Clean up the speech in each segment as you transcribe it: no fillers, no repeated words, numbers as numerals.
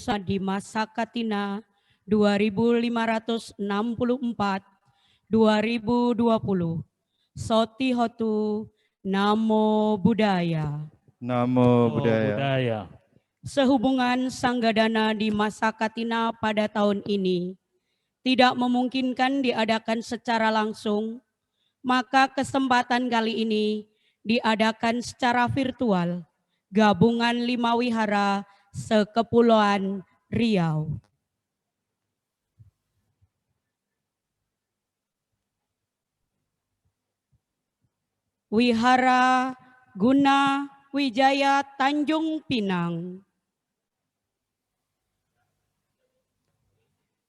Di masa Katina 2564-2020. Soti Hotu, Namo Buddhaya. Namo Buddhaya. Sehubungan Sanggadana di masa Katina pada tahun ini tidak memungkinkan diadakan secara langsung, maka kesempatan kali ini diadakan secara virtual, gabungan 5 wihara sekepulauan Riau. Wihara Guna Wijaya Tanjung Pinang.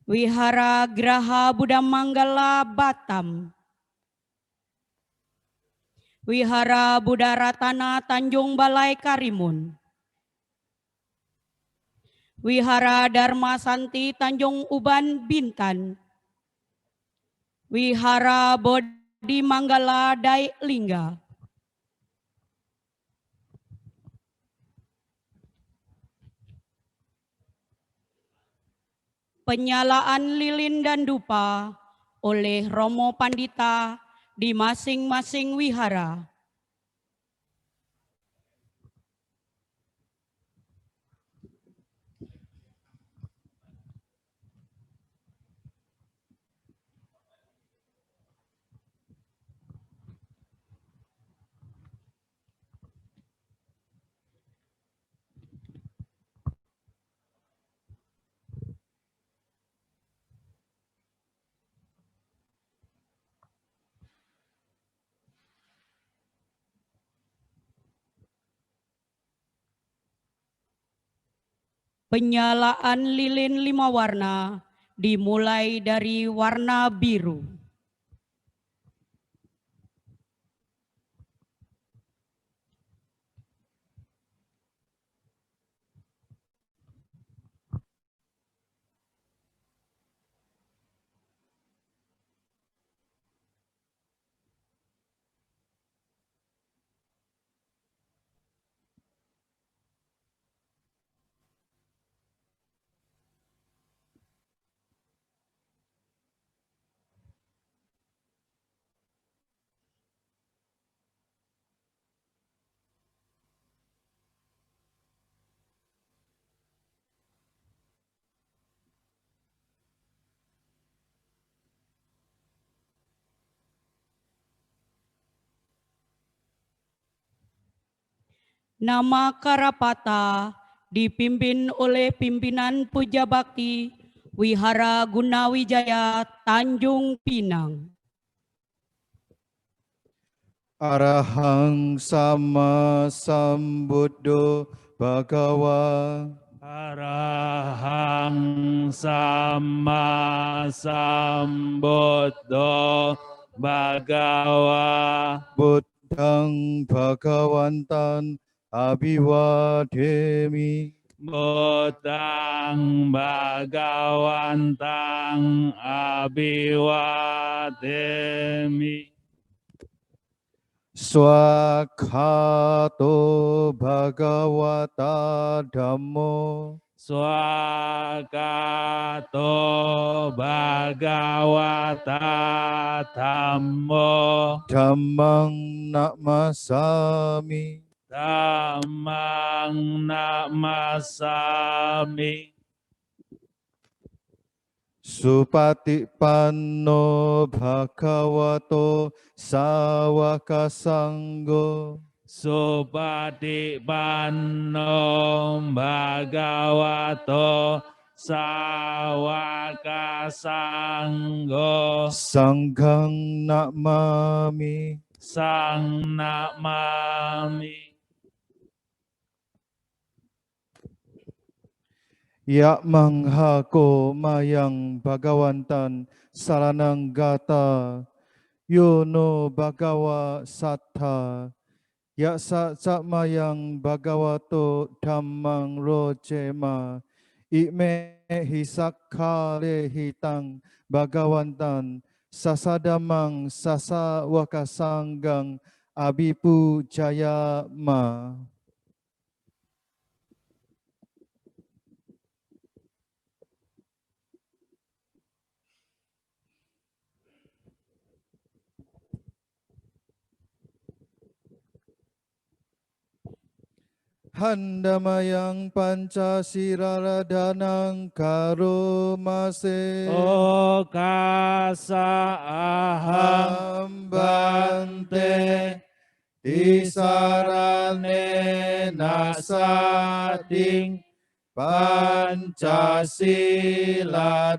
Wihara Graha Buddha Manggala Batam. Wihara Buddha Ratana Tanjung Balai Karimun. Wihara Dharma Santi Tanjung Uban Bintan. Wihara Bodhi Manggala Dai Lingga. Penyalaan lilin dan dupa oleh Romo Pandita di masing-masing wihara. Penyalaan lilin 5 warna dimulai dari warna biru. Nama Karapata dipimpin oleh pimpinan Puja Bakti Wihara Gunawijaya Tanjung Pinang. Arahang sama sambuddho bhagawa. Arahang sama sambuddho bhagawa. Buddhang bhagawantan abhiwademi. Buddhang bhagawantang abhiwademi. Swakhato bhagavata dhammo. Swakato bhagavata dhammo. Dhammang namasami. Dhammang namasami. Supatipanno bhagavato sawaka sanggo. Supatipanno bhagavato sawaka sanggo. Sanghang namami. Sang namami. Ya manghako mayang bhagawantan saranang gata. Yono bhagawa sattha. Ya sa mayang bhagavato dhammang rojema. Ime hisakkale hitang bhagawantan. Sasadamang sasa wakasanggang abipu jayama. Handamayang pancasiraradhanang karomase. Okasa aham bante tisarane nasating Pancasila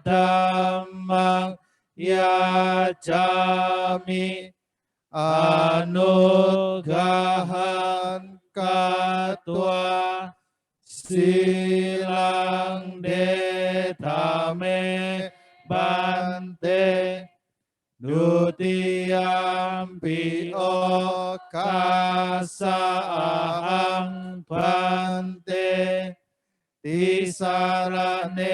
dhammang yajami. Anugahan katwa silang detame bante. Dutiyampi okasa ahang bante. Tisarane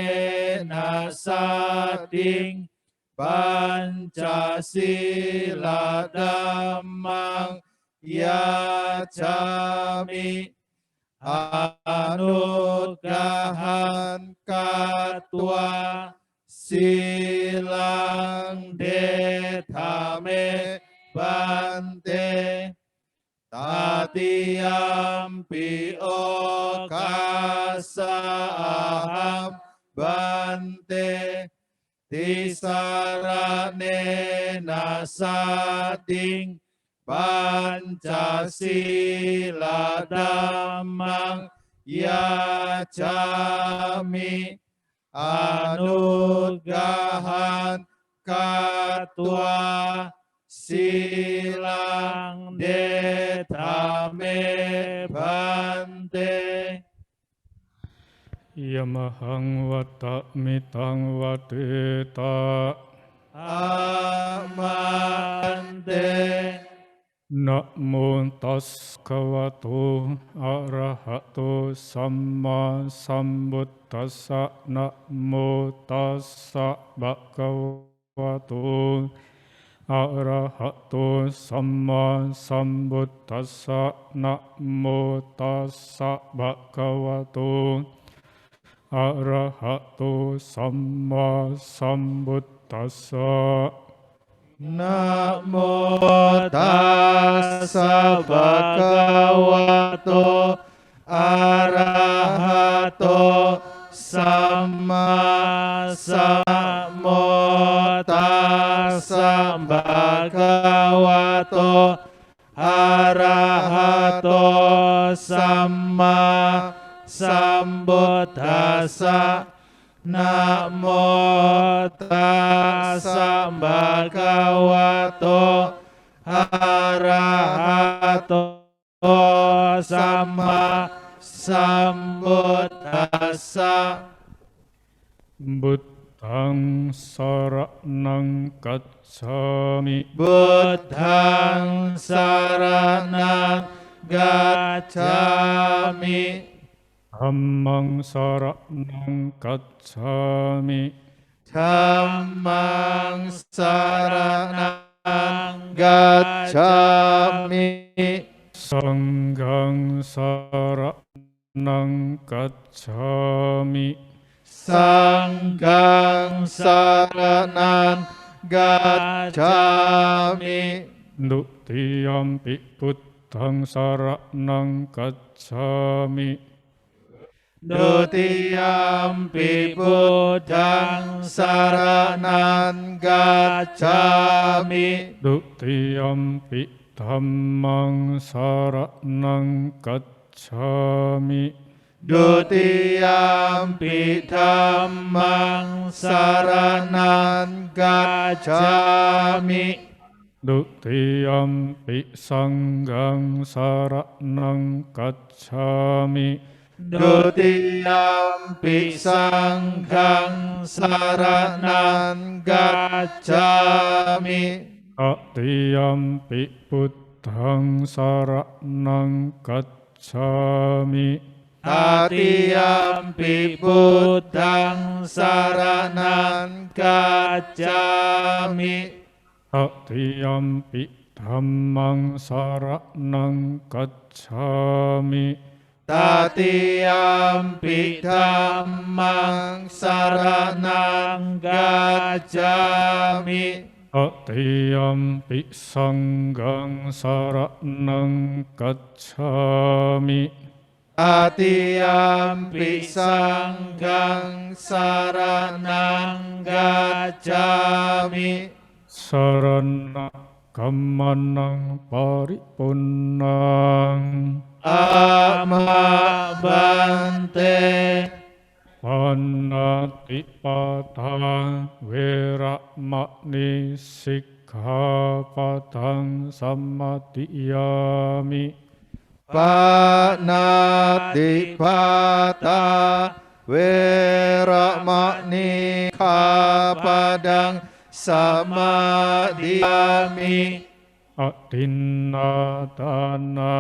nasating Pancasila dhammang yajami. Anugahan katwa silang detame bante. Tatiyampi okasa aham bante. Tisarane nasating Pancasila dhammang yajami. Anugahan katwa silang detame bante. Yamahang wata mitang wadeta amante. Namo tas kavato arahato samma sambuddhassa. Namo tassa bhagavato arahato samma sambuddhassa. Namo tassa bhagavato arahato samma sambuddhassa. Namo tassa bhagavato arahato samma sammo tassa bhagavato arahato samma sambuddhassa. Namo tassa bhagavato arahato sama sambuddhassa. Buddhang saranang gacchami. Buddhang saranang gacchami. Dhammang saranang gacchami. Dhammang saranang gacchami. Sanghang saranang gacchami. Sanghang saranang gacchami. Dutiyampi buddhang saranang gacchami. Dutiyampi buddhang saranang gacchami. Dutiyampi dhammang saranang gacchami. Dutiyampi dhammang saranang gacchami. Dutiyampi sanghang saranang gacchami. Dutiyampi sanghang saranang gacchami. Tatiyampi buddhang saranang gacchami. Tatiyampi buddhang saranang gacchami. Tatiyampi dhammang saranang gacchami. Tatiyampi dhammang saranang gacchami. Tatiyampi sanghang saranang gacchami. Tatiyampi sanghang saranang gacchami. Sarana gamanang paripunnang. Amma bante. Panatipata weramani sikkhapadang sammadiyami. Panatipata weramani khapadang samadiyami. Adinadana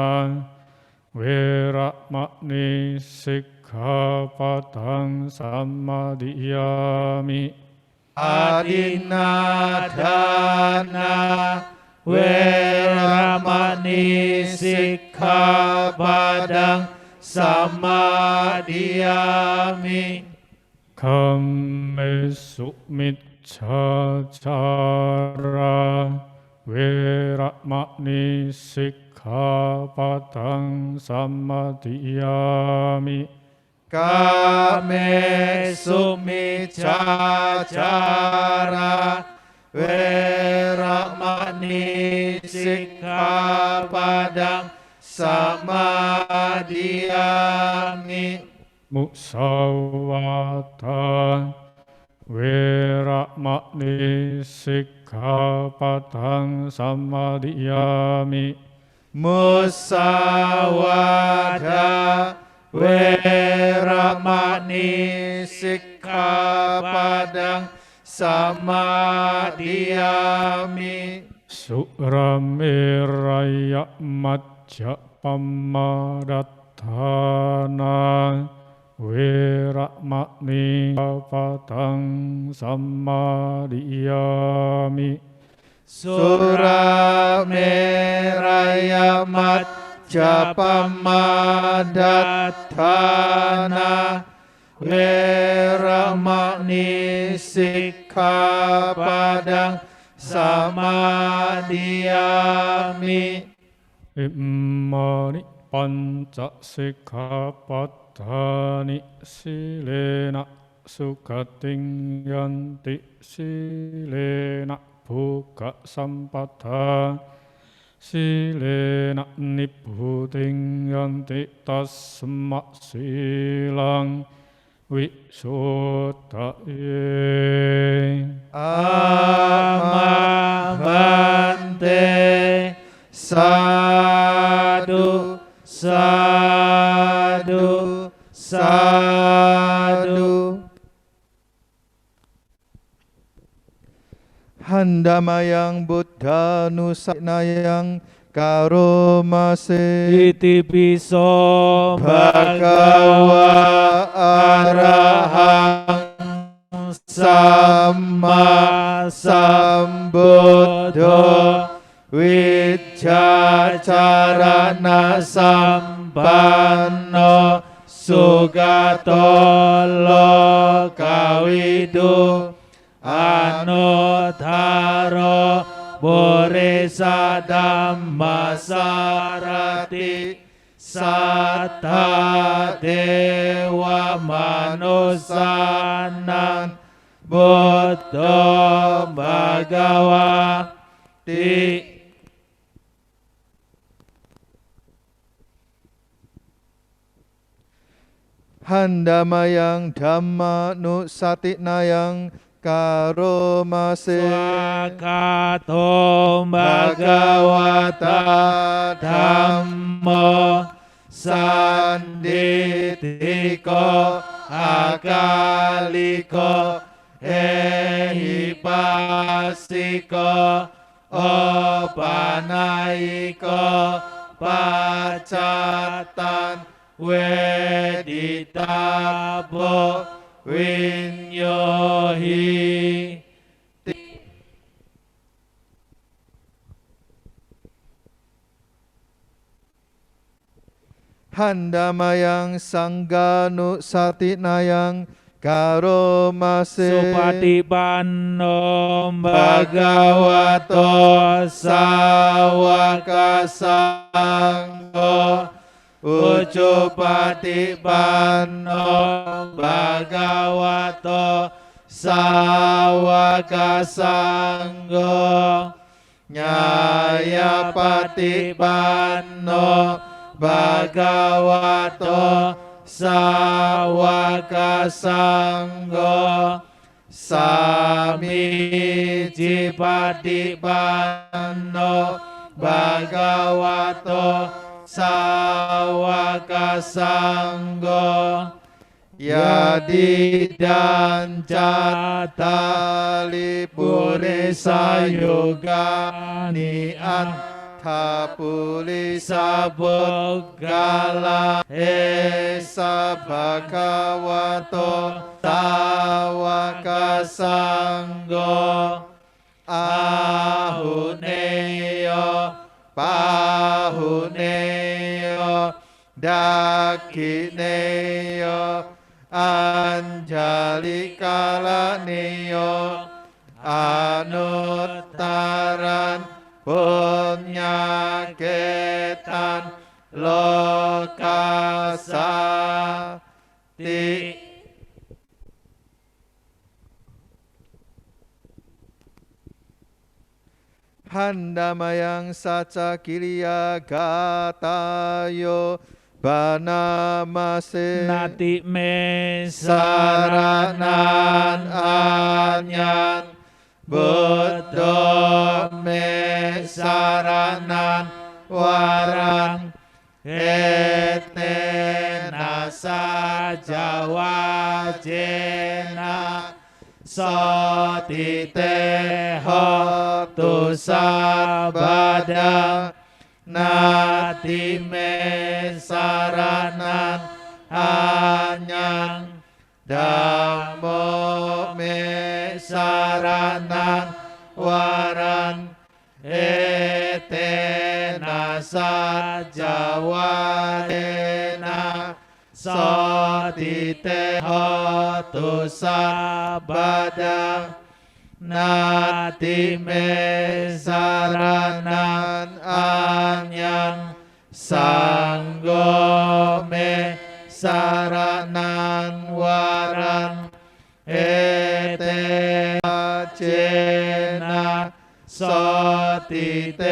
weramani sikkhapadang sammadiyami. Adinadana weramani sikkhapadang samadiyami. Kammesu miccacara weramani sikkhapadang sammadiyami. Kamesu miccacara weramani sikkhapadang samadiyami. Musawata weramani sikkhapadang sammadiyami. Musawada weramani sikkhapadang samadiyami. Suramiraya majjapamadattana weramani sikkhapadang sammadiyami. Surameraya majjapamadattana weramani sikkhapadang samadiyami. Immani panca sikkhapadani silena sukating yanti silena buka sampata silena nibbuting yanti tasma silang wisuttaye. Amma bante. Handamayang Buddha Nusanayang Karomase Iti piso Bhagawa Arahang Samma Sambuddho Wijjacarana Sampanno Sugato Lokawidu Anuttaro Boresa Dhammasarati Satta Dewa Manusanang Buddha Bhagawati Handamayang Dhamma Nusatinayang Karomase Swakato Bhagavata Dhammo Sanditiko Akaliko Ehipasiko Opanaiko Pacatan Weditabo Winyohi Handamayang Sangganu Satinayang Karomase Supatipanno Bhagavato Sawaka Sangho Ucupatipanno Bhagavato Sawaka Sangho Nyayapatipanno Bhagavato Sawaka Sangho Samicipatipanno Bhagavato Sawaka Sangho Yadidan Catali Purisa Yogani Tapulisa Bogala Esa Bhagavato Sawaka Sangho Ahuneyo Pahuneyo Dakineyo Anjalikalaneyo Anuttaran Punyaketan Lokasati Handamayang Saca Kiriya Gatayo Banamase Nati me Saranan Anyan Buddha me saranan warang etena saja wajena sotiteho tu sabada nati me saranan anyang Dhammo me saranan waran etena saja wadena sotiteho tu sabada nati me saranan anyang sanggo me saranan waran etena cena sotiteho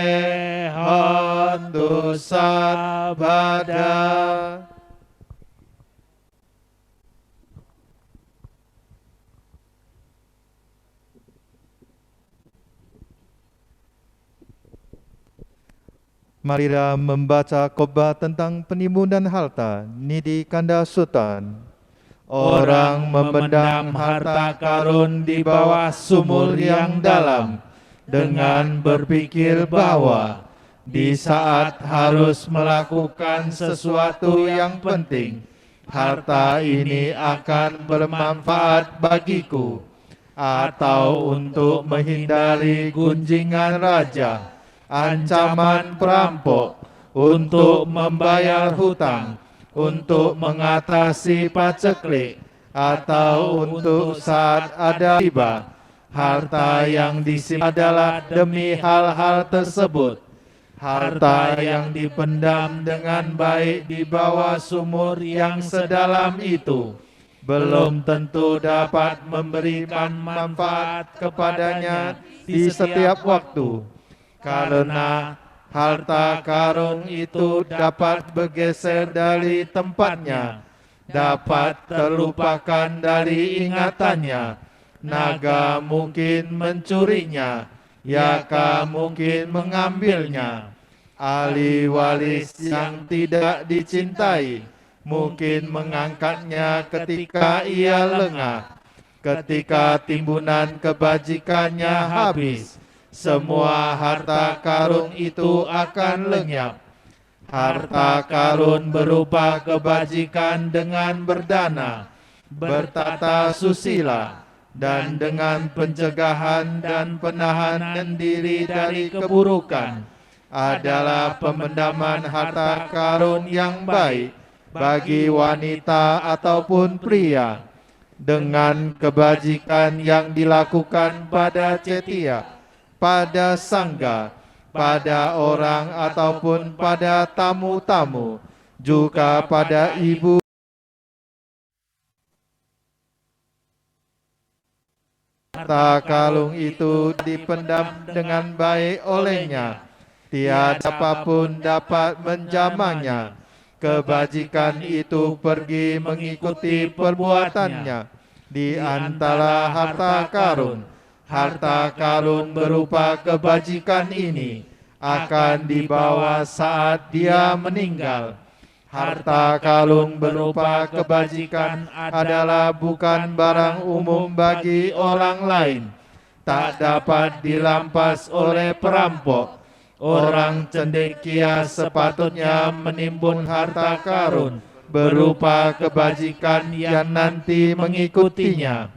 tu sabada. Marilah membaca khotbah tentang penimbunan harta Nidi Kanda Sultan. Orang memendam harta karun di bawah sumur yang dalam, dengan berpikir bahwa di saat harus melakukan sesuatu yang penting, harta ini akan bermanfaat bagiku, atau untuk menghindari gunjingan raja, ancaman perampok, untuk membayar hutang, untuk mengatasi paceklik, atau untuk saat ada riba. Harta yang disimpan adalah demi hal-hal tersebut. Harta yang dipendam dengan baik di bawah sumur yang sedalam itu belum tentu dapat memberikan manfaat kepadanya di setiap waktu, karena harta karun itu dapat bergeser dari tempatnya, dapat terlupakan dari ingatannya. Naga mungkin mencurinya, Yaka mungkin mengambilnya. Ahli waris yang tidak dicintai mungkin mengangkatnya ketika ia lengah. Ketika timbunan kebajikannya habis, semua harta karun itu akan lenyap. Harta karun berupa kebajikan dengan berdana, bertata susila, dan dengan pencegahan dan penahanan diri dari keburukan adalah pemendaman harta karun yang baik bagi wanita ataupun pria. Dengan kebajikan yang dilakukan pada cetia, pada sangga, pada orang ataupun pada tamu-tamu, juga pada ibu. Harta karun itu dipendam dengan baik olehnya, tiada apapun dapat menjamahnya. Kebajikan itu pergi mengikuti perbuatannya di antara harta karun. Harta karun berupa kebajikan ini akan dibawa saat dia meninggal. Harta karun berupa kebajikan adalah bukan barang umum bagi orang lain, tak dapat dirampas oleh perampok. Orang cendekia sepatutnya menimbun harta karun berupa kebajikan yang nanti mengikutinya.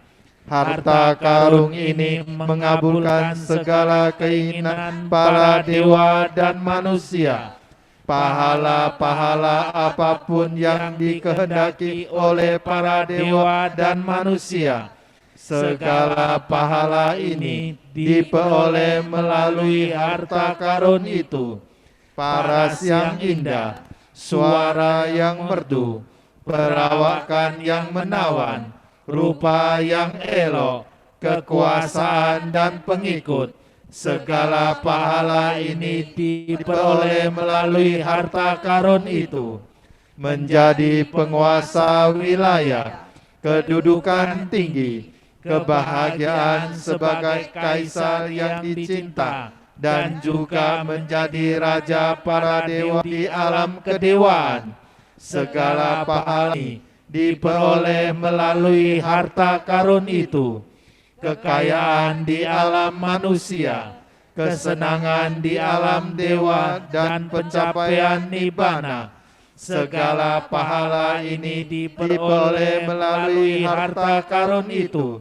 Harta karun ini mengabulkan segala keinginan para dewa dan manusia. Pahala-pahala apapun yang dikehendaki oleh para dewa dan manusia, segala pahala ini diperoleh melalui harta karun itu. Paras yang indah, suara yang merdu, perawakan yang menawan, rupa yang elok, kekuasaan dan pengikut, segala pahala ini diperoleh melalui harta karun itu. Menjadi penguasa wilayah, kedudukan tinggi, kebahagiaan sebagai kaisar yang dicinta, dan juga menjadi raja para dewa di alam kedewaan. Segala pahala ini diperoleh melalui harta karun itu. Kekayaan di alam manusia, kesenangan di alam dewa, dan pencapaian nibbana. Segala pahala ini diperoleh melalui harta karun itu.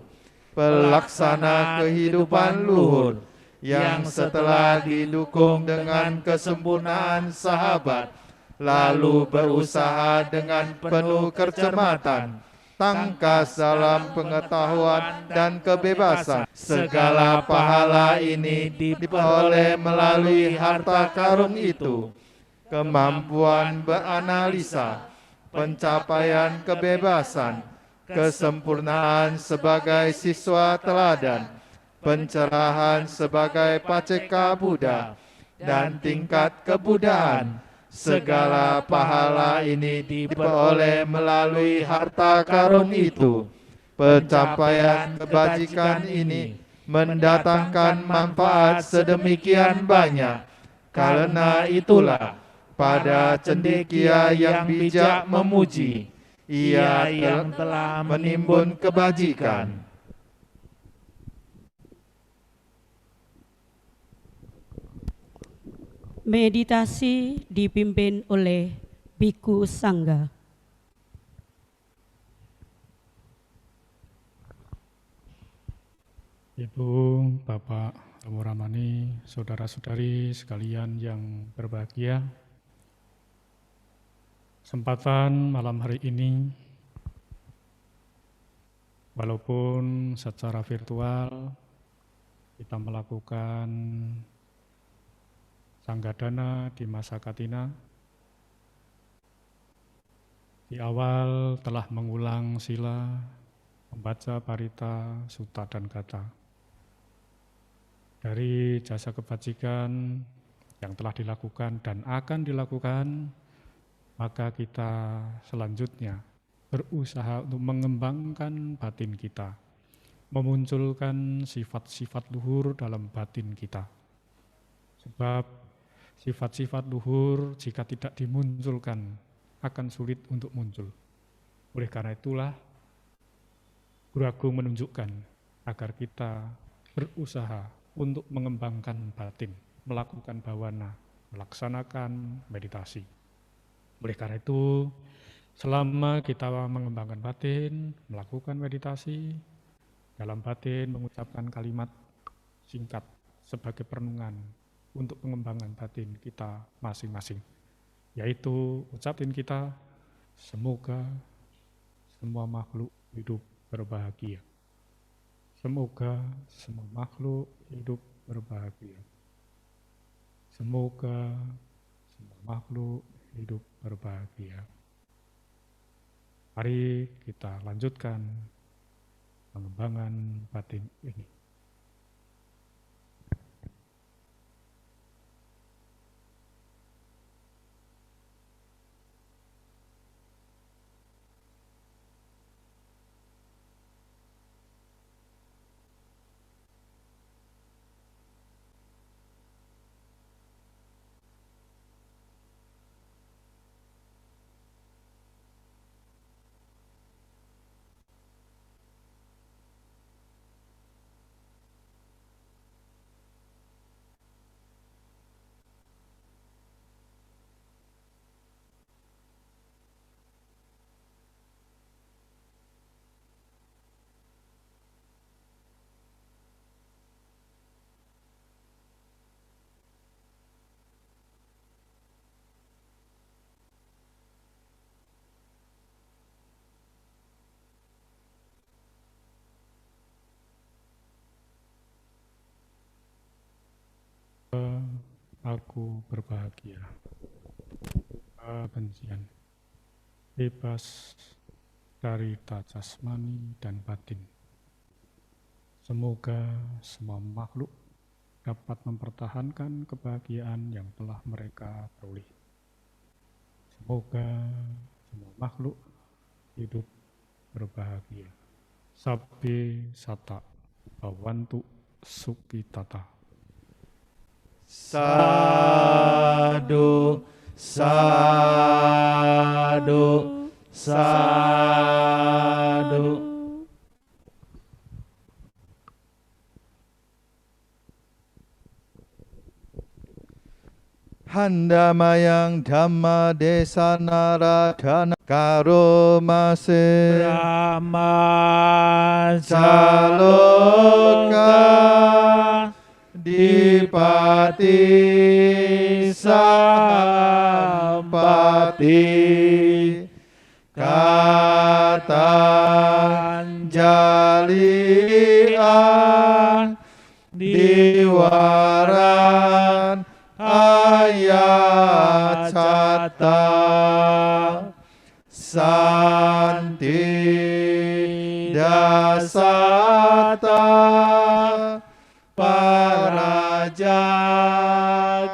Pelaksana kehidupan luhur yang setelah didukung dengan kesempurnaan sahabat, lalu berusaha dengan penuh kecermatan, tangkas dalam pengetahuan dan kebebasan. Segala pahala ini diperoleh melalui harta karun itu. Kemampuan beranalisa, pencapaian kebebasan, kesempurnaan sebagai siswa teladan, pencerahan sebagai paceka Buddha, dan tingkat kebudayaan. Segala pahala ini diperoleh melalui harta karun itu. Pencapaian kebajikan ini mendatangkan manfaat sedemikian banyak. Karena itulah pada cendekia yang bijak memuji, ia yang telah menimbun kebajikan. Meditasi dipimpin oleh Biku Sangga. Ibu, Bapak, Romo Ramani, saudara-saudari sekalian yang berbahagia, kesempatan malam hari ini, walaupun secara virtual kita melakukan Sanggadana di masa Katina, di awal telah mengulang sila, membaca parita, sutta, dan kata. Dari jasa kebajikan yang telah dilakukan dan akan dilakukan, maka kita selanjutnya berusaha untuk mengembangkan batin kita, memunculkan sifat-sifat luhur dalam batin kita. Sebab sifat-sifat luhur jika tidak dimunculkan akan sulit untuk muncul. Oleh karena itulah Guru Agung menunjukkan agar kita berusaha untuk mengembangkan batin, melakukan bhavana, melaksanakan meditasi. Oleh karena itu, selama kita mengembangkan batin, melakukan meditasi, dalam batin mengucapkan kalimat singkat sebagai perenungan untuk pengembangan batin kita masing-masing. Yaitu ucapin kita, semoga semua makhluk hidup berbahagia. Semoga semua makhluk hidup berbahagia. Semoga semua makhluk hidup berbahagia. Mari kita lanjutkan pengembangan batin ini. Aku berbahagia, kebencian, bebas dari jasmani dan batin. Semoga semua makhluk dapat mempertahankan kebahagiaan yang telah mereka peroleh. Semoga semua makhluk hidup berbahagia. Sabbe sata bhavantu sukhitata. Sadu, sadu, sadu. Handamayang Dhamma Desanara Karomase Brahma Caloka Dipati Sampati Katanjalian Diwaran Ayat Cata Santi Dasata Paraja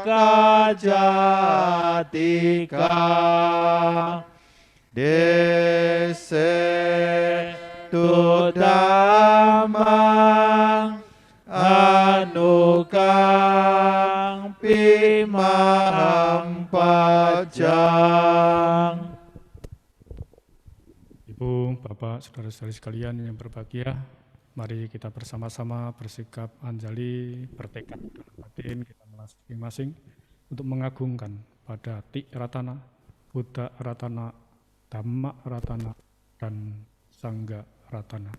Kajatika Dese Tudamang Anukang Pimam Pajang. Ibu, Bapak, saudara-saudari sekalian yang berbahagia, mari kita bersama-sama bersikap anjali, bertekad dalam batin kita masing-masing untuk mengagungkan pada Ti Ratana, Buddha Ratana, Dhamma Ratana, dan Sangga Ratana.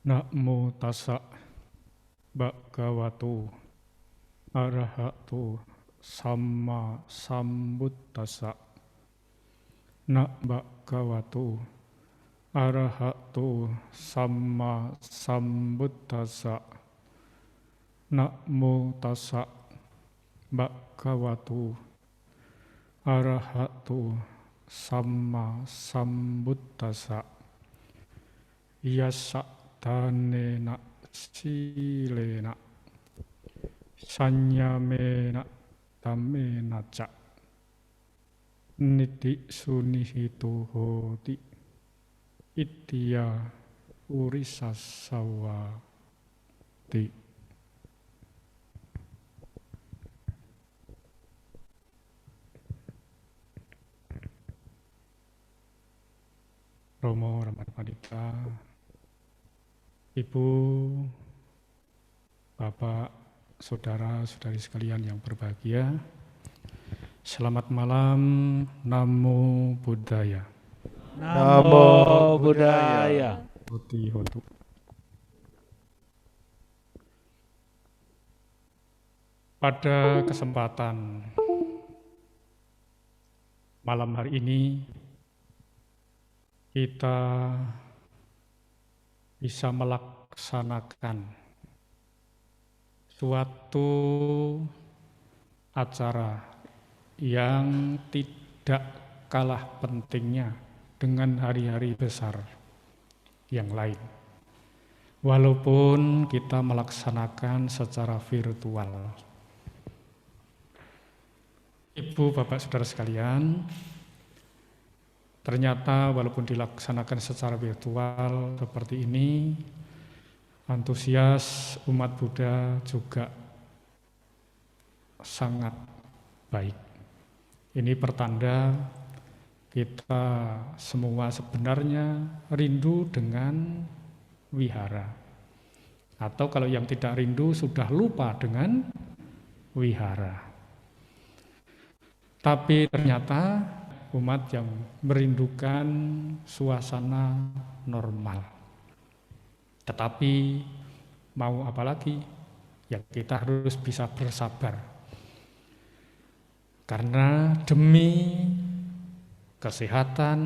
Namo tassa bhagavato arahato samma sambuddhassa. Bhagavato arahato samma sambuddhassa. Namo tassa bhagavato arahato samma sambuddhassa. Yassa danena silena sanyamena dhammena ca niti sunihito hoti itya urisasawati. Romo Ramadhanita, Ibu, Bapak, Saudara-saudari sekalian yang berbahagia, selamat malam, Namo Buddhaya. Namo Buddhaya. Hoti hotu. Pada kesempatan malam hari ini, kita bisa melaksanakan suatu acara yang tidak kalah pentingnya dengan hari-hari besar yang lain. Walaupun kita melaksanakan secara virtual. Ibu, Bapak, Saudara sekalian, ternyata walaupun dilaksanakan secara virtual seperti ini, antusias umat Buddha juga sangat baik. Ini pertanda kita semua sebenarnya rindu dengan wihara. Atau kalau yang tidak rindu sudah lupa dengan wihara. Tapi ternyata umat yang merindukan suasana normal. Tetapi mau apa lagi? Ya kita harus bisa bersabar. Karena demi kesehatan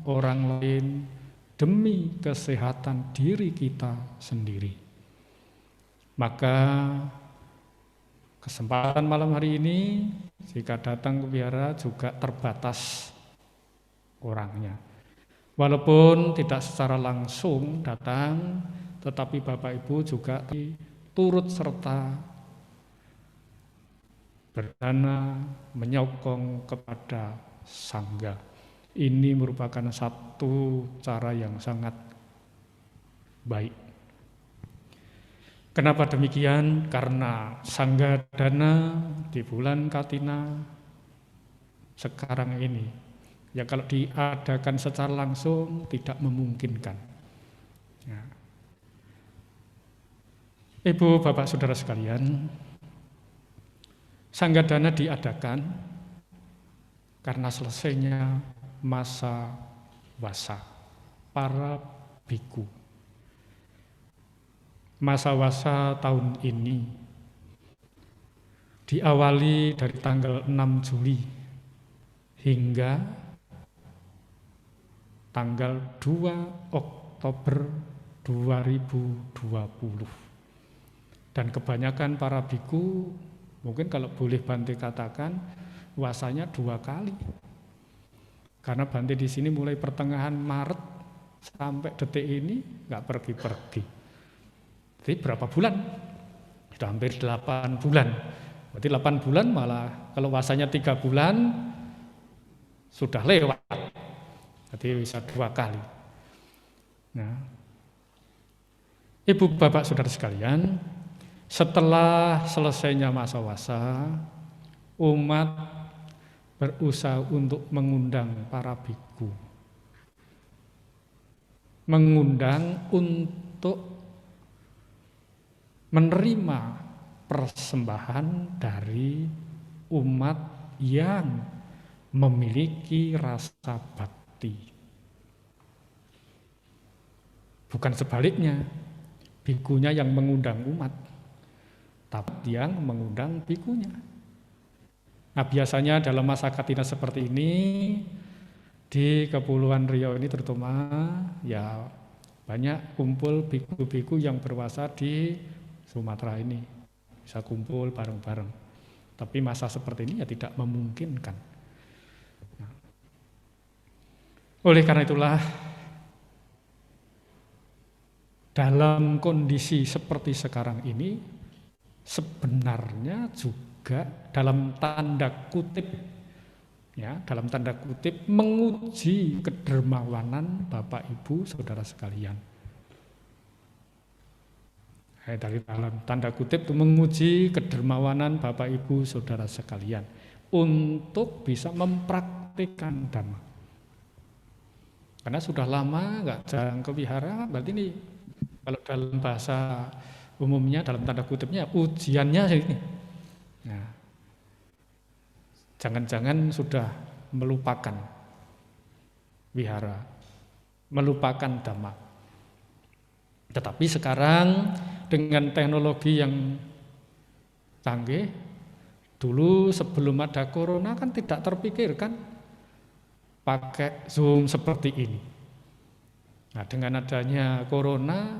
orang lain, demi kesehatan diri kita sendiri. Maka kesempatan malam hari ini, jika datang ke wihara juga terbatas orangnya. Walaupun tidak secara langsung datang, tetapi Bapak Ibu juga turut serta berdana menyokong kepada sangga. Ini merupakan satu cara yang sangat baik. Kenapa demikian? Karena sangga dana di bulan Katina sekarang ini, ya kalau diadakan secara langsung tidak memungkinkan. Ya. Ibu, Bapak, Saudara sekalian, sangga dana diadakan karena selesainya masa wasa para biku. Masa wasa tahun ini diawali dari tanggal 6 Juli hingga tanggal 2 Oktober 2020. Dan kebanyakan para biku, mungkin kalau boleh Bante katakan, wasanya 2 kali. Karena Bante di sini mulai pertengahan Maret sampai detik ini nggak pergi-pergi. Jadi berapa bulan? Sudah hampir 8 bulan. Berarti 8 bulan malah kalau wasanya 3 bulan sudah lewat. Jadi bisa 2 kali. Nah, Ibu, Bapak, Saudara sekalian, setelah selesainya masa wasa, umat berusaha untuk mengundang para biku. Mengundang untuk menerima persembahan dari umat yang memiliki rasa bakti. Bukan sebaliknya, bikunya yang mengundang umat, tapi yang mengundang bikunya. Nah, biasanya dalam masa Katina seperti ini, di Kepulauan Riau ini terutama, ya banyak kumpul biku-biku yang berpuasa di Sumatera ini. Bisa kumpul bareng-bareng. Tapi masa seperti ini ya tidak memungkinkan. Nah, oleh karena itulah, dalam kondisi seperti sekarang ini, sebenarnya juga dalam tanda kutip, ya, dalam tanda kutip menguji kedermawanan Bapak Ibu Saudara sekalian. Dari dalam tanda kutip itu menguji kedermawanan Bapak Ibu Saudara sekalian untuk bisa mempraktikkan Dhamma. Karena sudah lama nggak jarang ke wihara, berarti ini kalau dalam bahasa umumnya, dalam tanda kutipnya, ujiannya ini. Nah, jangan-jangan sudah melupakan wihara, melupakan Dhamma. Tetapi sekarang dengan teknologi yang canggih, dulu sebelum ada corona kan tidak terpikirkan pakai Zoom seperti ini. Nah, dengan adanya corona,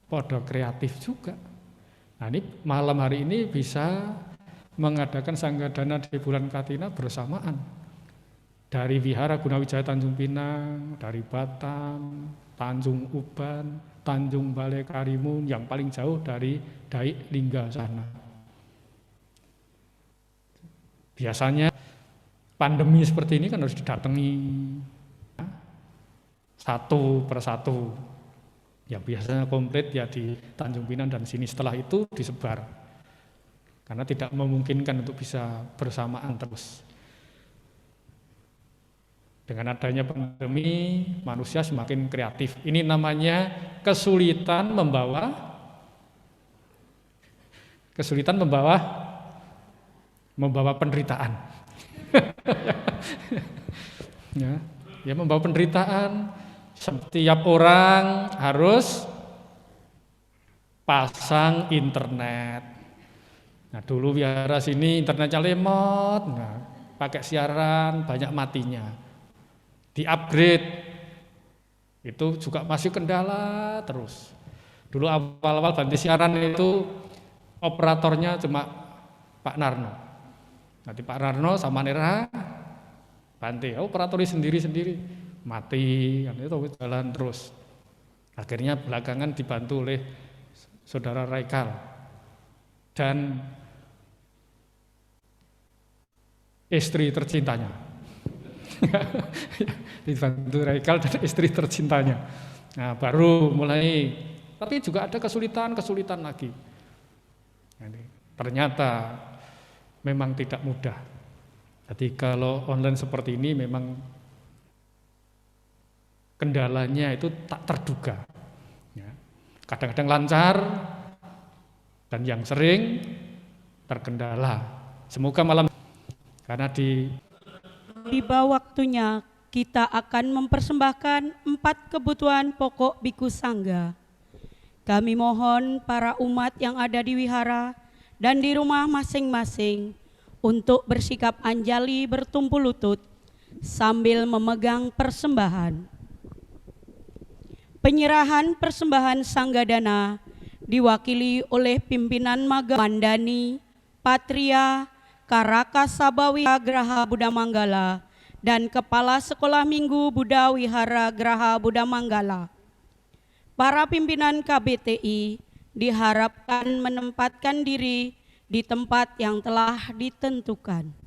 pada kreatif juga. Nah, ini malam hari ini bisa mengadakan sanggadana di bulan Katina bersamaan. Dari Wihara Gunawijaya Tanjung Pinang, dari Batam, Tanjung Uban, Tanjung Balai Karimun, yang paling jauh dari Daik Lingga sana. Biasanya pandemi seperti ini kan harus didatangi satu persatu. Ya biasanya komplit ya di Tanjung Pinang dan sini, setelah itu disebar. Karena tidak memungkinkan untuk bisa bersamaan terus. Dengan adanya pandemi, manusia semakin kreatif. Ini namanya kesulitan membawa penderitaan. Ya, membawa penderitaan. Setiap orang harus pasang internet. Nah, dulu wihara sini internetnya lemot, nah, pakai siaran banyak matinya. Di-upgrade, itu juga masih kendala terus. Dulu awal-awal banti siaran itu operatornya cuma Pak Narno. Nanti Pak Narno sama Nera banti, operatornya sendiri-sendiri. Mati, kan itu jalan terus. Akhirnya belakangan dibantu oleh Saudara Raikal dan istri tercintanya. Dibantu Raikal dan istri tercintanya. Nah, baru mulai, tapi juga ada kesulitan lagi. Ternyata memang tidak mudah. Jadi kalau online seperti ini memang kendalanya itu tak terduga. Kadang-kadang lancar dan yang sering terkendala. Semoga malam karena Tiba waktunya kita akan mempersembahkan 4 kebutuhan pokok Biku Sangga. Kami mohon para umat yang ada di wihara dan di rumah masing-masing untuk bersikap anjali bertumpu lutut sambil memegang persembahan. Penyerahan persembahan Sanggadana diwakili oleh pimpinan Maga Mandani, Patria, Karaka Sabawi Graha Buddha Manggala, dan Kepala Sekolah Minggu Buddha Wihara Graha Buddha Manggala. Para pimpinan KBTI diharapkan menempatkan diri di tempat yang telah ditentukan.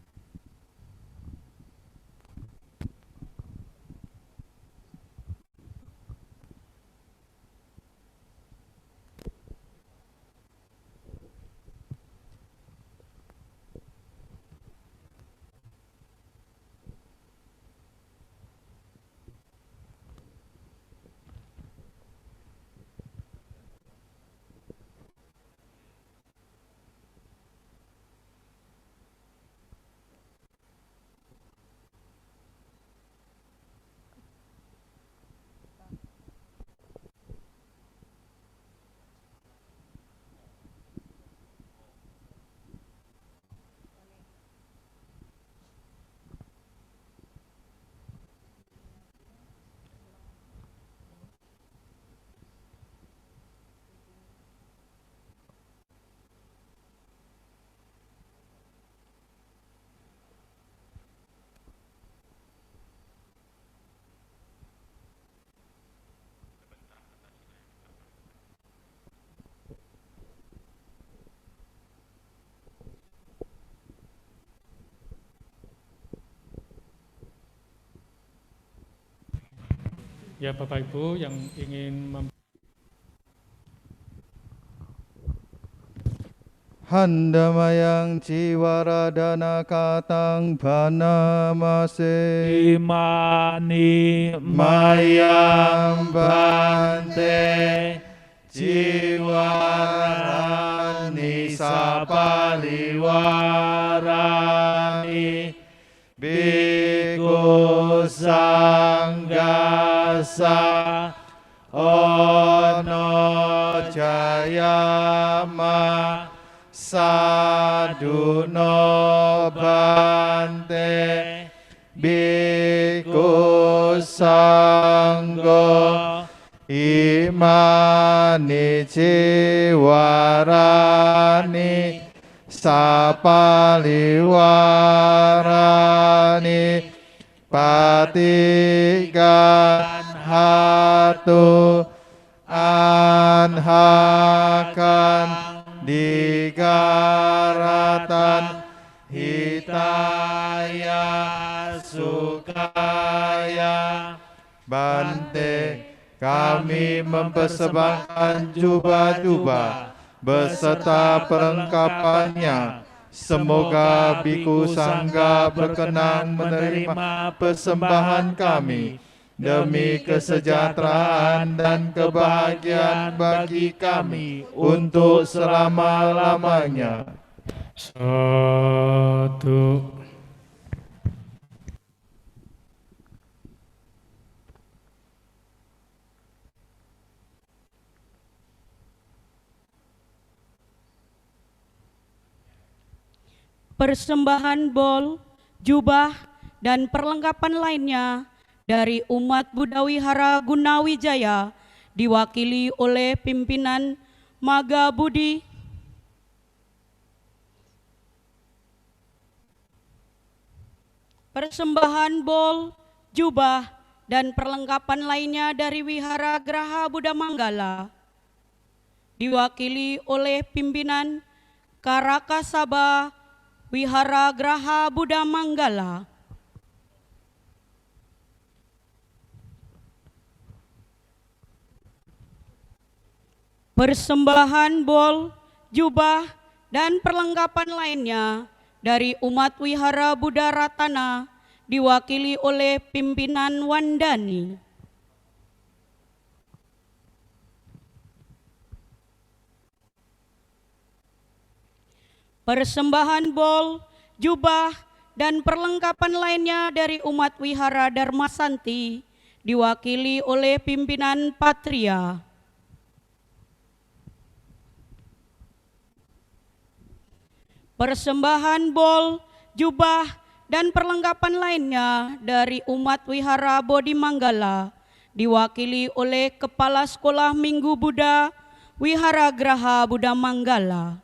Ya Bapak Ibu yang ingin Handamayang ciwaradana katang banamase Imani mayang bante ciwarani sapaliwarani biku sanggasa ono jayama saduno bante biku sanggo imani ciwarani sapaliwarani patikan hatu anhakan digaratan hitaya sukaya bante kami mempersembahkan jubah-jubah beserta perlengkapannya. Semoga biku sangga berkenan menerima persembahan kami demi kesejahteraan dan kebahagiaan bagi kami untuk selama-lamanya. Satu. Persembahan bol, jubah, dan perlengkapan lainnya dari umat Buddha Wihara Gunawijaya diwakili oleh pimpinan Maga Budi, persembahan bol, jubah, dan perlengkapan lainnya dari Wihara Graha Buddha Manggala diwakili oleh pimpinan Karakasaba Wihara Graha Buddha Manggala. Persembahan bol, jubah, dan perlengkapan lainnya dari umat Wihara Buddha Ratana diwakili oleh pimpinan Wandani. Persembahan bol, jubah, dan perlengkapan lainnya dari umat Wihara Dharmasanti diwakili oleh pimpinan Patria. Persembahan bol, jubah, dan perlengkapan lainnya dari umat Wihara Bodhi Manggala diwakili oleh Kepala Sekolah Minggu Buddha Wihara Graha Buddha Manggala.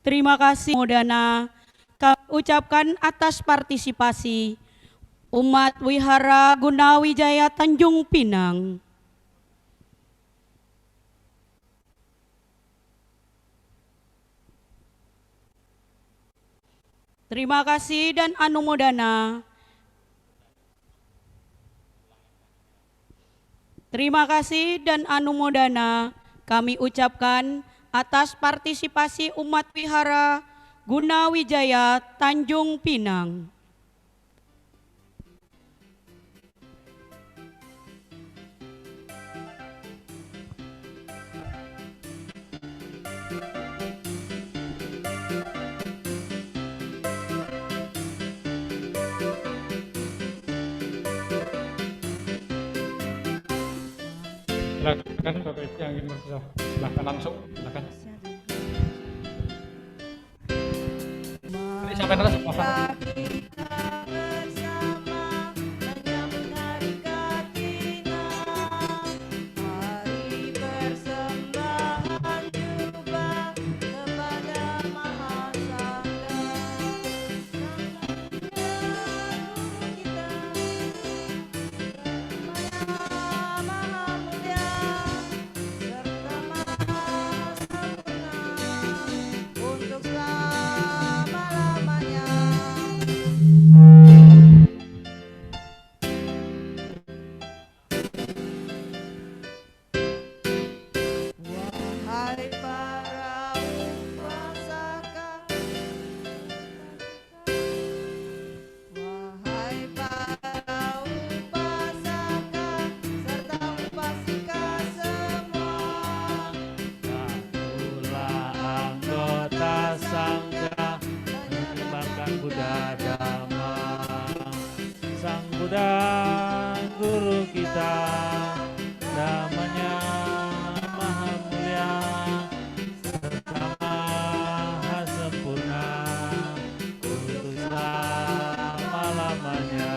Terima kasih Modana kami ucapkan atas partisipasi umat Wihara Gunawijaya Tanjung Pinang. Terima kasih dan anumodana. Terima kasih dan anumodana kami ucapkan atas partisipasi umat Wihara Gunawijaya Tanjung Pinang. Silakan Bapak Ibu yang ingin berbicara, silakan langsung, silakan. Ini sampai atas, Bapak. Dhamma, Sang Buddha Guru kita, namanya Maha Mulia, serta Maha Sempurna, untuk selama-lamanya.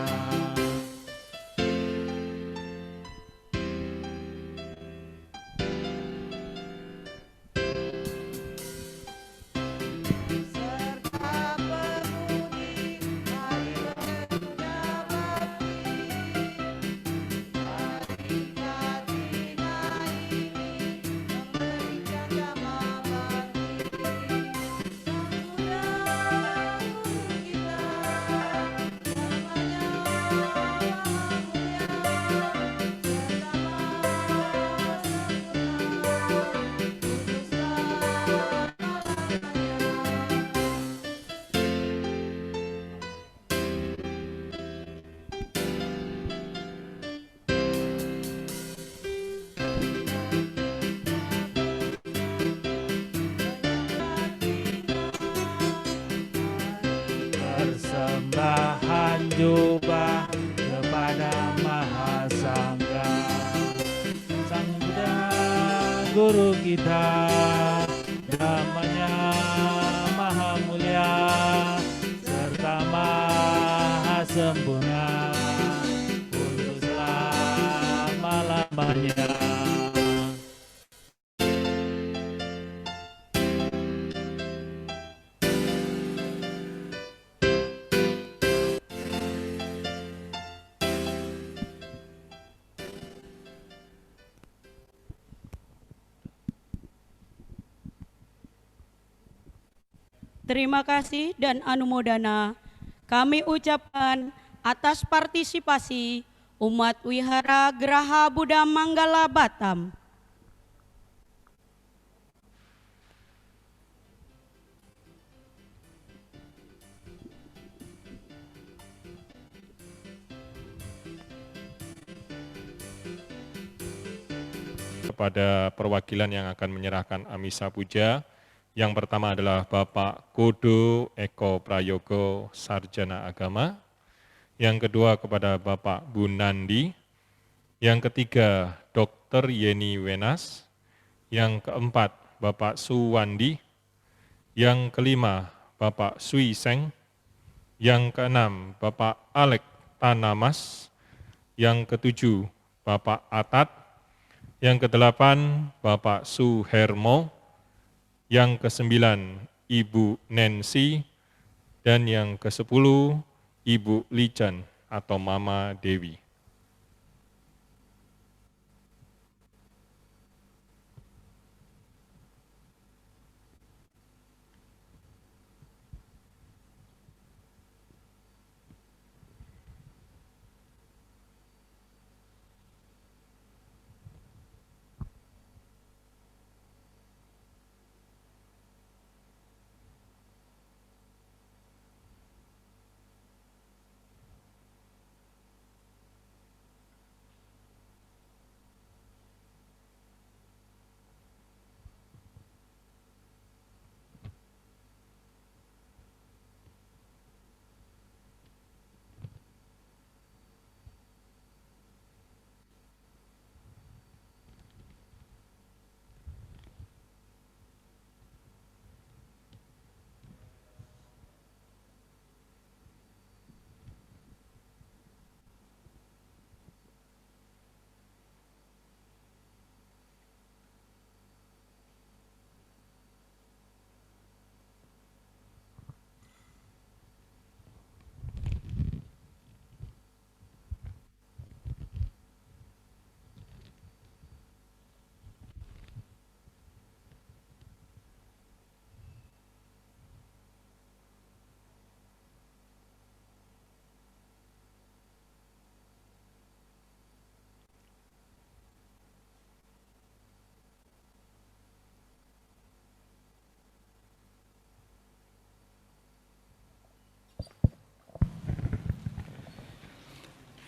Persembahan jubah kepada Mahasangga, Sang Buddha Guru kita, namanya Maha Mulia, serta Maha Sempurna, untuk selama-lamanya. Terima kasih dan anumodana kami ucapkan atas partisipasi umat Wihara Geraha Buddha Manggala Batam. Kepada perwakilan yang akan menyerahkan Amisa Puja. Yang pertama adalah Bapak Kodo Eko Prayogo, Sarjana Agama. Yang kedua kepada Bapak Bunandi. Yang ketiga Dr. Yeni Wenas. Yang keempat Bapak Suwandi. Yang kelima Bapak Sui Seng. Yang keenam Bapak Alek Tanamas. Yang ketujuh Bapak Atat. Yang kedelapan Bapak Suhermo. Yang kesembilan Ibu Nancy, dan yang kesepuluh Ibu Lican atau Mama Dewi.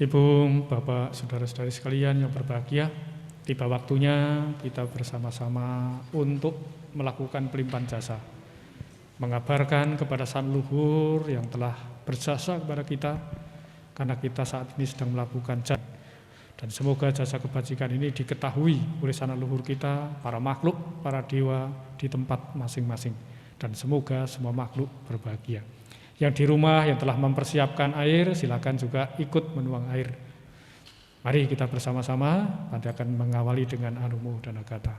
Ibu, Bapak, Saudara-saudari sekalian yang berbahagia, tiba waktunya kita bersama-sama untuk melakukan pelimpahan jasa, mengabarkan kepada Sang Luhur yang telah berjasa kepada kita, karena kita saat ini sedang melakukan jasa. Dan semoga jasa kebajikan ini diketahui oleh sanak leluhur kita, para makhluk, para dewa di tempat masing-masing. Dan semoga semua makhluk berbahagia. Yang di rumah yang telah mempersiapkan air, silakan juga ikut menuang air. Mari kita bersama-sama, Bante akan mengawali dengan Anumo dan Agata.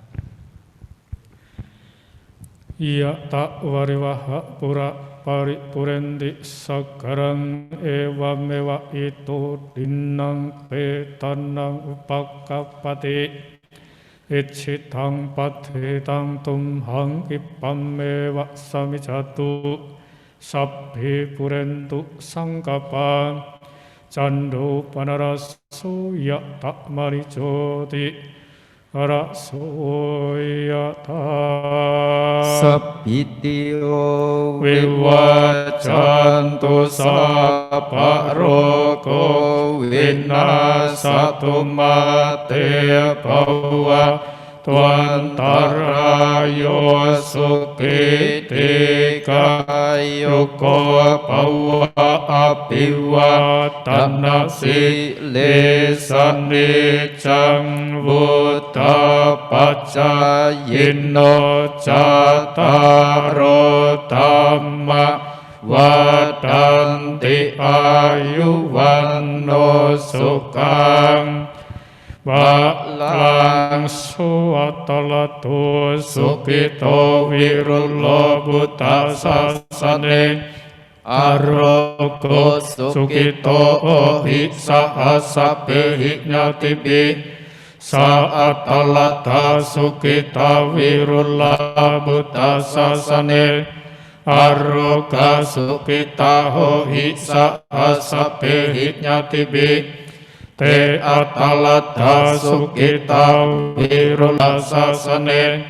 Iya tak wariwaha pura paripurenti sakarang ewa mewa itu dinang petanang upakapati icitang patitang tumhang ipam mewa samicatu sabhi purentu sangkapa cando panaraso ya tak maricoti Arasoyata Sabitio Vivacantu Saparoko Vinasatu Mate Pawa Tuantarayo Sukiti Kayuko Pawa Apiwa Tanasi Lesani Buddha Pacayino Cataro Dhamma Wadanti Ayuwanno Sukang Balang Suatalatu Sukito Wirulo Buddha Sasane Aroko Sukito Ohi Sahasape Hiknyatibi Saat alata sukita wirula buddha sasane Aroga sukita hohi saasape hiknyatibi Te atalata sukita wirula sasane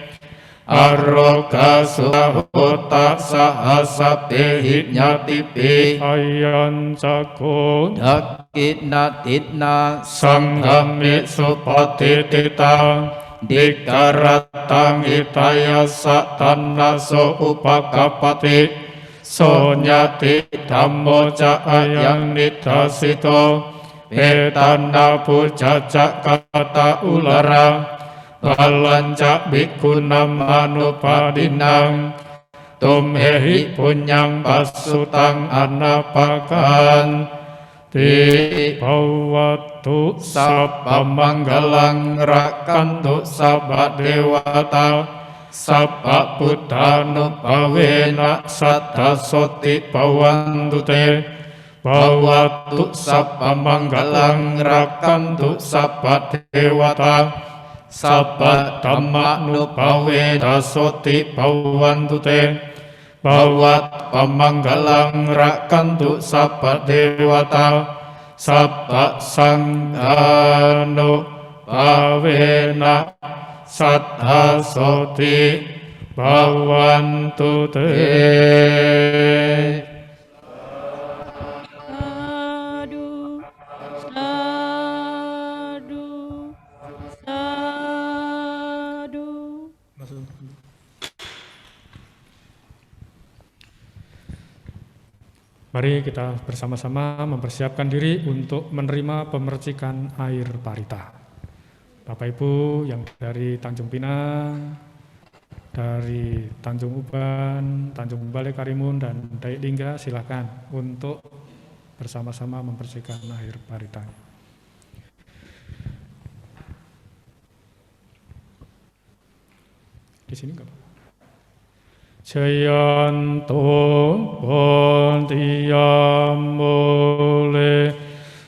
Aroga sukita saasape hiknyatibi Ayan cako Dakitna titna sanghami supatitita Dikaratang itaya satana so upakapati Sonyati dhammo cahayang nidhasito Petana puja kata ulara Balanca bikunam anupadinang Tumhehi punyang pasutang anapakan Ti bawatu sapa manggalang rakantu sapa dewata Sapa buddhanu pawena satta soti bawantu te Bawatu sapa manggalang rakantu sapa dewata Sapa dhamma nupaweda soti bawantu te Bawat pamanggalang rakantu sapa dewata Sapa sanggano pawena satta soti bawantu te Sadu, sadu, sadu. Mari kita bersama-sama mempersiapkan diri untuk menerima pemercikan air parita. Bapak Ibu yang dari Tanjung Pinang, dari Tanjung Uban, Tanjung Balai Karimun, dan Dayak Lingga, silakan untuk bersama-sama membersihkan air parita. Di sini enggak, Pak? Jayanto Pontiamole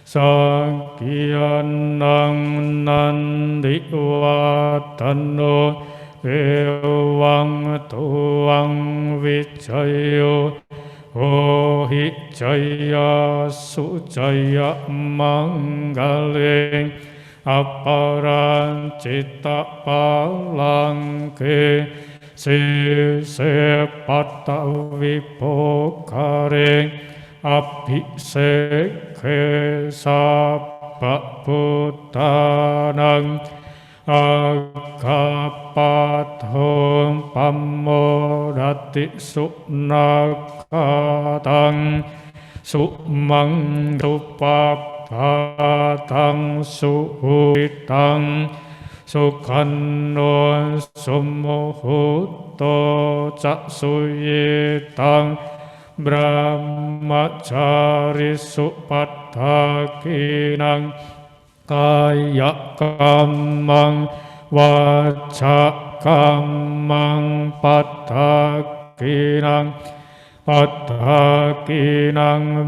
Sangkian nang nandiwatano Ewang tuang wijayo Ohi jaya sujaya manggaling Aparan cita palangke Sisepata vipokare abhiseke sabak buddhanang agapathom pamodati sunakatang sumang tupapatang suhitang sukhanno sumuhuto cak suyitang brahmacari supadhakinang kaya kamang waca kamang padhakinang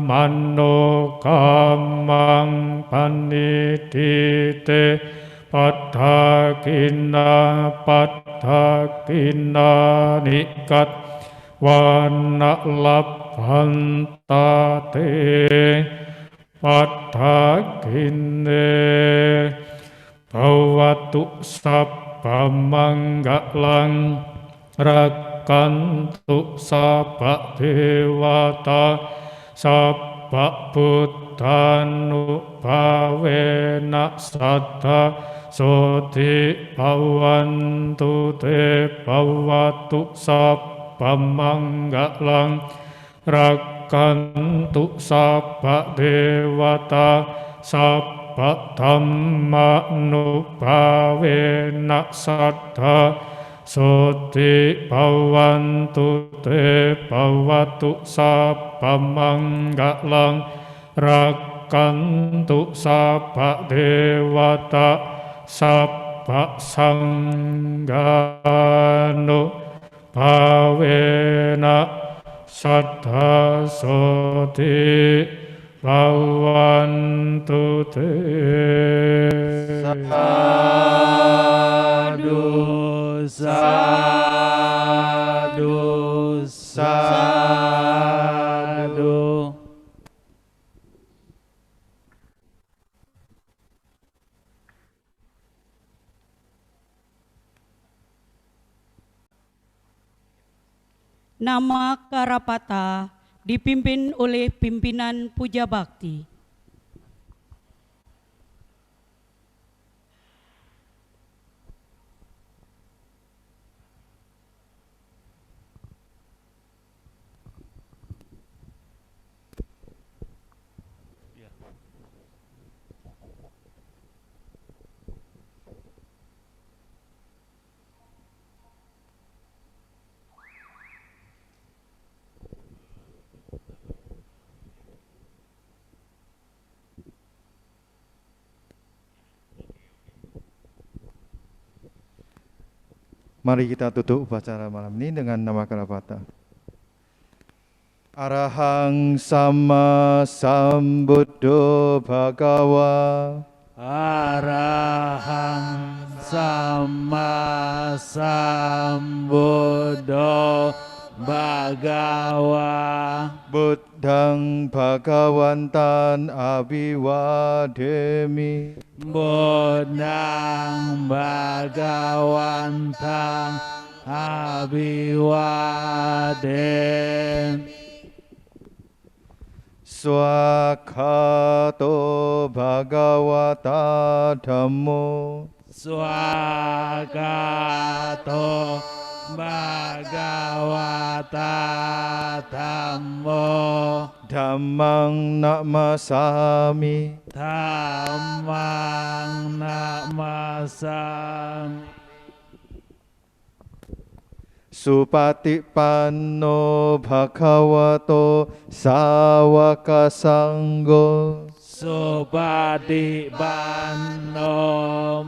mano kamang panidite padhakina nikat wana labhantate padhakine bawatu sabba manggalang rakantu sabba dewata sabba buddhanu bhavena saddha soti bhavantu te bhavatu sabba manggalang rakantu sabba dewata sabba dhamma nubhavena saddha soti bhavantu te bhavatu sabba manggalang rakantu sabba dewata sabba sanggano bhavena saddha soti bhavantu te. Sadu, sadu, sadu. Nama Karapata dipimpin oleh pimpinan Puja Bakti. Mari kita tutup upacara malam ini dengan nama Karapata. Arahang sama sambuddho bhagawa. Arahang sama sambuddho bhagawa. Buddhang bhagawantan abhiwademi. Buddhang bhagawantang abhiwadem. Swakato bhagavata dhammo. Swakato bhagavata dhammo. Dhammang namasami. Dhammang namasami. Supatipanno bhagavato sawaka sanggo. Supatipanno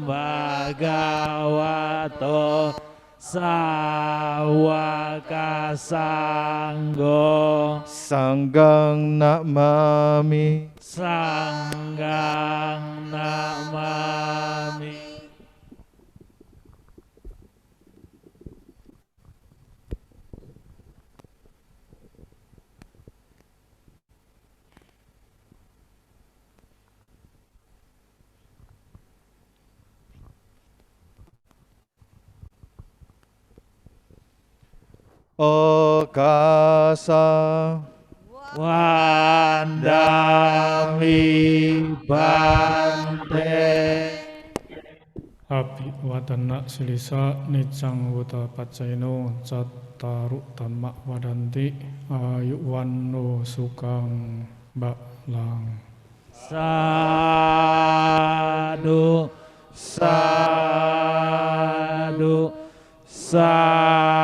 bhagavato sawaka sanggo. Sanggang namami. Sanggang namami. Okasa Wandami Bante. Api wadana silisa nicang wuta pacaino cattaru tammak wadanti ayu wanno sukang Mbak Lang. Sadu, sadu, sadu.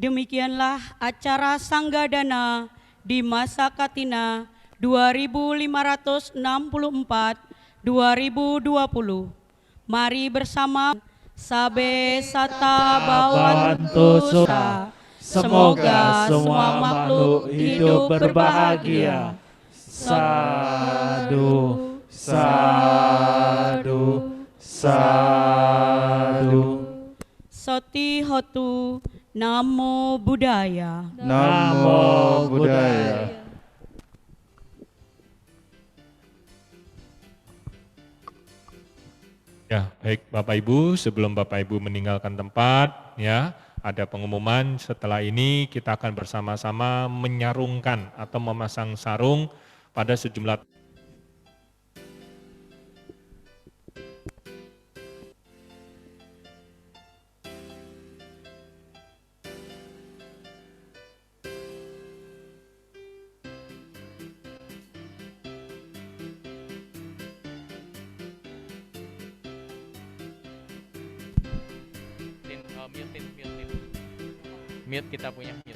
Demikianlah acara Sanggadana di masa Katina 2564-2020. Mari bersama Sabe Sata Bawantu Suta. Semoga semua makhluk hidup berbahagia. Sadu, sadu, sadu. Soti Hotu Namo Buddhaya. Namo Buddhaya. Ya, baik Bapak Ibu, sebelum Bapak Ibu meninggalkan tempat, ya, ada pengumuman. Setelah ini kita akan bersama-sama menyarungkan atau memasang sarung pada sejumlah mute kita punya mute.